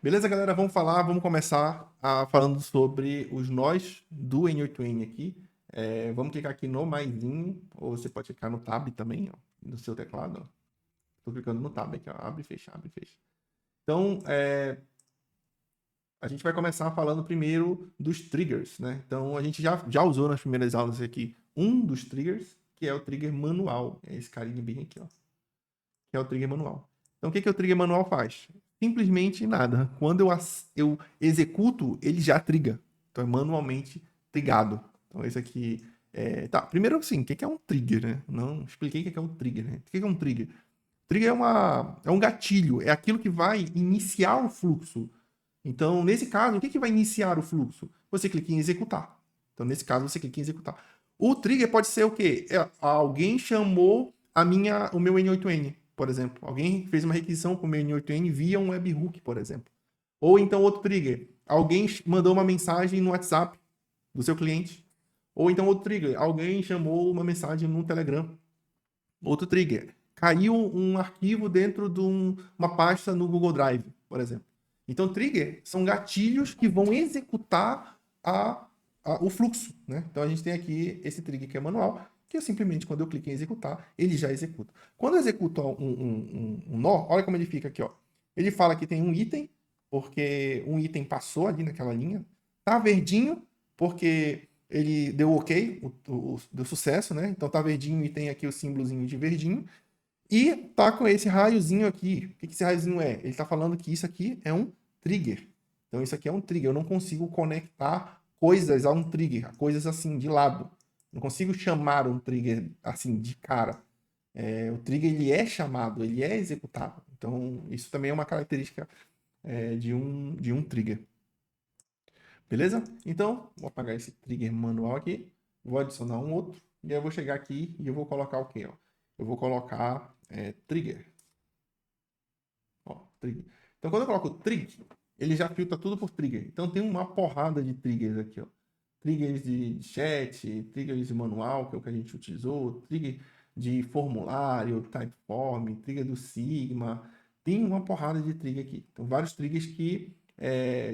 Beleza, galera? Vamos começar falando sobre os nós do N8N aqui. Vamos clicar aqui no maisinho, ou você pode clicar no tab também, ó, no seu teclado. Estou clicando no tab aqui, ó, abre e fecha, abre e fecha. Então, a gente vai começar falando primeiro dos triggers, né? Então, a gente já usou nas primeiras aulas aqui um dos triggers, que é o trigger manual. É esse carinha bem aqui, ó, que é o trigger manual. Então, o que o trigger manual faz? Simplesmente nada. Quando eu executo, ele já triga. Então, é manualmente trigado. Então, esse aqui Tá, primeiro assim, o que é um trigger, né? Não expliquei o que é um trigger, né? O que é um trigger? Trigger é um gatilho, é aquilo que vai iniciar o fluxo. Então, nesse caso, o que vai iniciar o fluxo? Você clica em executar. Então, nesse caso, você clica em executar. O trigger pode ser o quê? Alguém chamou o meu N8N, por exemplo. Alguém fez uma requisição para o meu N8N via um webhook, por exemplo. Ou então outro trigger. Alguém mandou uma mensagem no WhatsApp do seu cliente. Ou então outro trigger. Alguém chamou uma mensagem no Telegram. Outro trigger. Caiu um arquivo dentro de uma pasta no Google Drive, por exemplo. Então, trigger são gatilhos que vão executar o fluxo, né? Então, a gente tem aqui esse trigger que é manual, que é simplesmente quando eu clico em executar, ele já executa. Quando eu executo um nó, olha como ele fica aqui, ó. Ele fala que tem um item, porque um item passou ali naquela linha. Tá verdinho, porque ele deu ok, deu sucesso, né? Então tá verdinho e tem aqui o símbolozinho de verdinho. E tá com esse raiozinho aqui. O que esse raiozinho é? Ele tá falando que isso aqui é um trigger. Então isso aqui é um trigger. Eu não consigo conectar coisas a um trigger, coisas assim, de lado. Não consigo chamar um trigger assim, de cara. O trigger, ele é chamado, ele é executado. Então isso também é uma característica de um trigger. Beleza? Então, vou apagar esse trigger manual aqui, vou adicionar um outro, e aí eu vou chegar aqui e eu vou colocar o quê? Ó? Eu vou colocar trigger. Ó, trigger. Então, quando eu coloco trigger, ele já filtra tudo por trigger. Então, tem uma porrada de triggers aqui, ó. Triggers de chat, triggers de manual, que é o que a gente utilizou, trigger de formulário, typeform, trigger do Sigma. Tem uma porrada de trigger aqui. Então, vários triggers que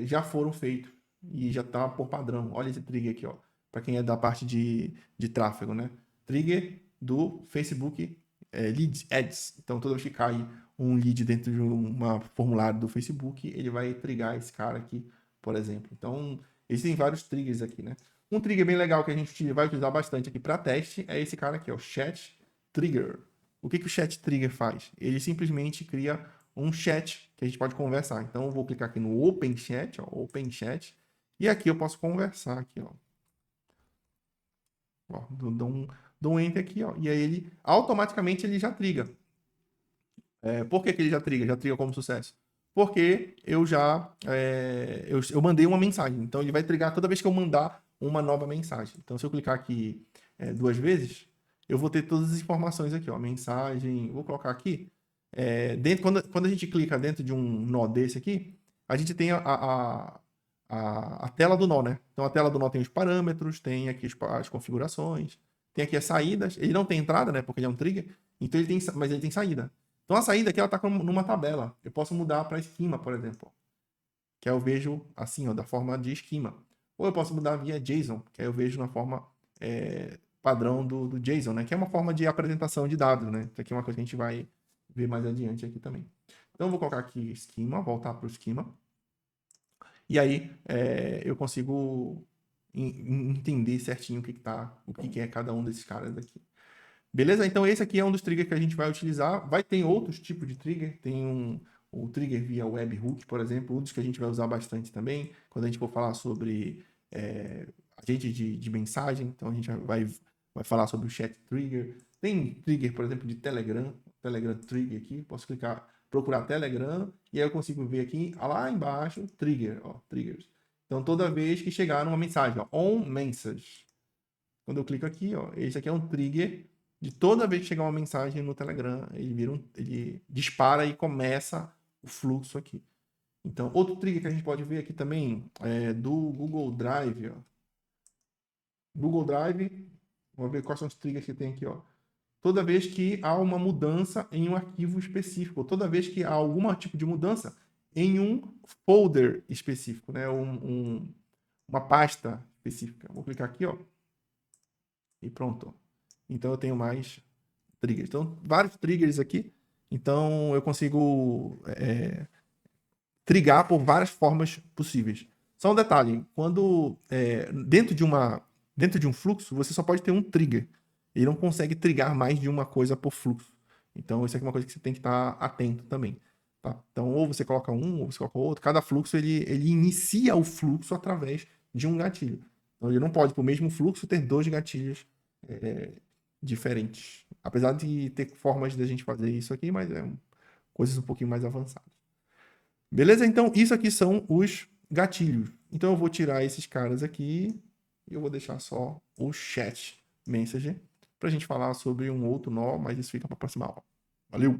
já foram feitos e já tá por padrão. Olha esse trigger aqui, ó, para quem é da parte de tráfego, né? Trigger do Facebook Lead Ads. Então, toda vez que cai um lead dentro de um formulário do Facebook, ele vai triggar esse cara aqui, por exemplo. Então, existem vários triggers aqui, né? Um trigger bem legal que a gente vai utilizar bastante aqui para teste é esse cara aqui, ó, Chat Trigger. O que o Chat Trigger faz? Ele simplesmente cria um chat que a gente pode conversar. Então, eu vou clicar aqui no Open Chat, ó, Open Chat, e aqui eu posso conversar aqui, ó. Dou um enter aqui, ó, e aí ele automaticamente ele já triga. Por que ele já triga? Já triga como sucesso? Porque eu mandei uma mensagem. Então ele vai trigar toda vez que eu mandar uma nova mensagem. Então se eu clicar aqui duas vezes, eu vou ter todas as informações aqui, ó. Mensagem, vou colocar aqui. Quando a gente clica dentro de um nó desse aqui, a gente tem a tela do nó, né? Então a tela do nó tem os parâmetros, tem aqui as configurações, tem aqui as saídas. Ele não tem entrada, né? Porque ele é um trigger. Então mas ele tem saída. Então a saída aqui ela está numa tabela. Eu posso mudar para esquema, por exemplo, que aí eu vejo assim, ó, da forma de esquema. Ou eu posso mudar via JSON, que aí eu vejo na forma padrão do JSON, né? Que é uma forma de apresentação de dados, né? Isso aqui é uma coisa que a gente vai ver mais adiante aqui também. Então eu vou colocar aqui esquema, voltar para o esquema. E aí eu consigo entender certinho o que é cada um desses caras aqui. Beleza? Então esse aqui é um dos triggers que a gente vai utilizar. Vai ter outros tipos de trigger. Tem o trigger via webhook, por exemplo, um dos que a gente vai usar bastante também, quando a gente for falar sobre agente de mensagem. Então a gente vai falar sobre o chat trigger. Tem trigger, por exemplo, de Telegram, Telegram trigger aqui. Posso clicar, procurar Telegram, e aí eu consigo ver aqui, lá embaixo, trigger, ó, triggers. Então toda vez que chegar numa mensagem, ó, on message. Quando eu clico aqui, ó, esse aqui é um trigger de toda vez que chegar uma mensagem no Telegram, ele dispara e começa o fluxo aqui. Então, outro trigger que a gente pode ver aqui também é do Google Drive. Ó. Google Drive, vamos ver quais são os triggers que tem aqui. Ó. Toda vez que há uma mudança em um arquivo específico, toda vez que há algum tipo de mudança, em um folder específico, né? Uma pasta específica. Vou clicar aqui, ó. E pronto. Então eu tenho mais triggers. Então, vários triggers aqui. Então eu consigo triggar por várias formas possíveis. Só um detalhe, quando dentro de um fluxo, você só pode ter um trigger. Ele não consegue triggar mais de uma coisa por fluxo. Então, isso aqui é uma coisa que você tem que estar atento também. Tá? Então, ou você coloca um, ou você coloca outro. Cada fluxo, ele inicia o fluxo através de um gatilho. Então, ele não pode, para o mesmo fluxo, ter dois gatilhos diferentes. Apesar de ter formas de a gente fazer isso aqui, mas coisas um pouquinho mais avançadas. Beleza? Então, isso aqui são os gatilhos. Então, eu vou tirar esses caras aqui e eu vou deixar só o chat message para a gente falar sobre um outro nó, mas isso fica para a próxima aula. Valeu!